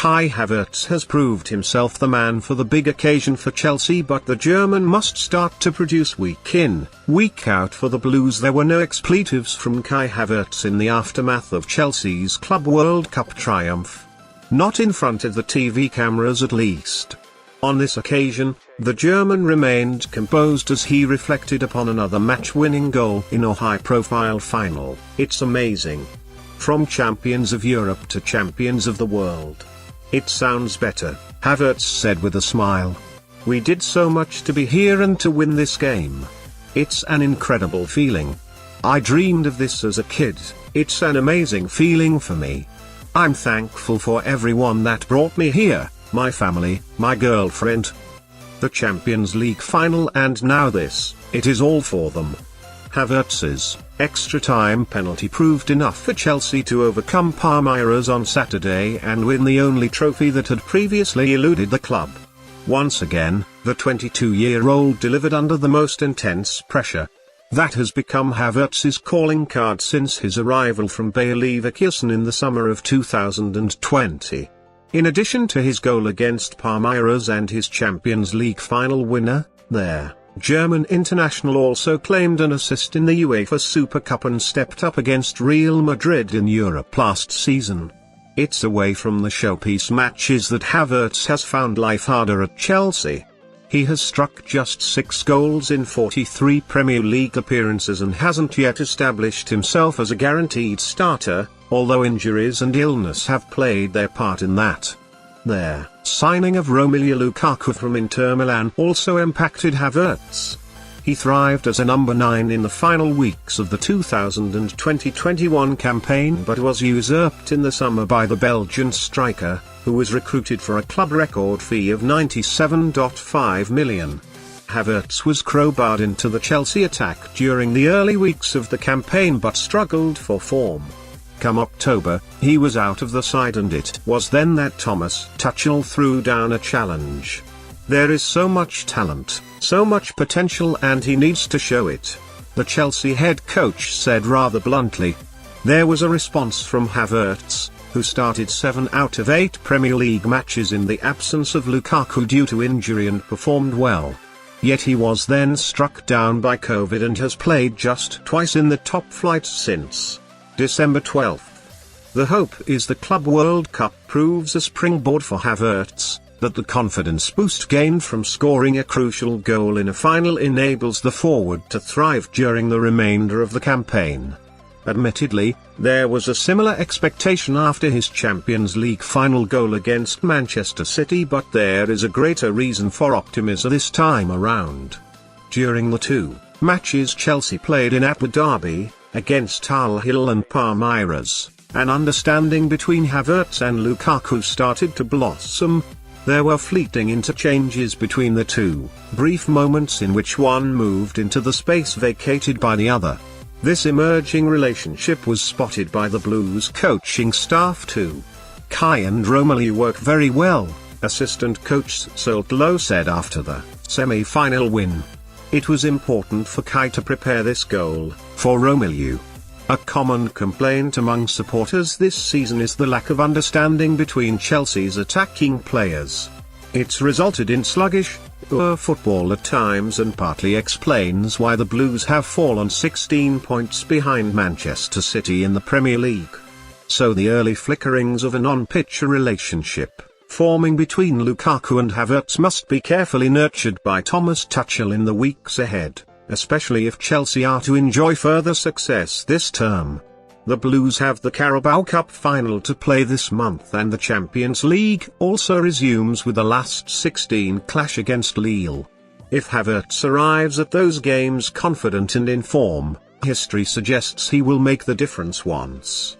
Kai Havertz has proved himself the man for the big occasion for Chelsea, but the German must start to produce week in, week out for the Blues. There were no expletives from Kai Havertz in the aftermath of Chelsea's Club World Cup triumph. Not in front of the TV cameras at least. On this occasion, the German remained composed as he reflected upon another match-winning goal in a high-profile final. "It's amazing. From champions of Europe to champions of the world. It sounds better," Havertz said with a smile. "We did so much to be here and to win this game. It's an incredible feeling. I dreamed of this as a kid. It's an amazing feeling for me. I'm thankful for everyone that brought me here, my family, my girlfriend. The Champions League final and now this, it is all for them." Havertz's extra-time penalty proved enough for Chelsea to overcome Palmeiras on Saturday and win the only trophy that had previously eluded the club. Once again, the 22-year-old delivered under the most intense pressure. That has become Havertz's calling card since his arrival from Bayer Leverkusen in the summer of 2020. In addition to his goal against Palmeiras and his Champions League final winner, there, German international also claimed an assist in the UEFA Super Cup and stepped up against Real Madrid in Europe last season. It's away from the showpiece matches that Havertz has found life harder at Chelsea. He has struck just 6 goals in 43 Premier League appearances and hasn't yet established himself as a guaranteed starter, although injuries and illness have played their part in that. Their signing of Romelu Lukaku from Inter Milan also impacted Havertz. He thrived as a number 9 in the final weeks of the 2020-21 campaign but was usurped in the summer by the Belgian striker, who was recruited for a club record fee of €97.5 million. Havertz was crowbarred into the Chelsea attack during the early weeks of the campaign but struggled for form. Come October, he was out of the side and it was then that Thomas Tuchel threw down a challenge. "There is so much talent, so much potential and he needs to show it," the Chelsea head coach said rather bluntly. There was a response from Havertz, who started 7 out of 8 Premier League matches in the absence of Lukaku due to injury and performed well. Yet he was then struck down by COVID and has played just twice in the top flight since December 12. The hope is the Club World Cup proves a springboard for Havertz, that the confidence boost gained from scoring a crucial goal in a final enables the forward to thrive during the remainder of the campaign. Admittedly, there was a similar expectation after his Champions League final goal against Manchester City, but there is a greater reason for optimism this time around. During the 2 matches Chelsea played in Abu Dhabi, against Al Hilal and Palmeiras, an understanding between Havertz and Lukaku started to blossom. There were fleeting interchanges between the two, brief moments in which one moved into the space vacated by the other. This emerging relationship was spotted by the Blues coaching staff too. "Kai and Romelu work very well," assistant coach Tuchel said after the semi-final win. "It was important for Kai to prepare this goal, for Romelu." A common complaint among supporters this season is the lack of understanding between Chelsea's attacking players. It's resulted in sluggish, poor football at times and partly explains why the Blues have fallen 16 points behind Manchester City in the Premier League. So the early flickerings of an on-pitch relationship forming between Lukaku and Havertz must be carefully nurtured by Thomas Tuchel in the weeks ahead, especially if Chelsea are to enjoy further success this term. The Blues have the Carabao Cup final to play this month and the Champions League also resumes with the last 16 clash against Lille. If Havertz arrives at those games confident and in form, history suggests he will make the difference once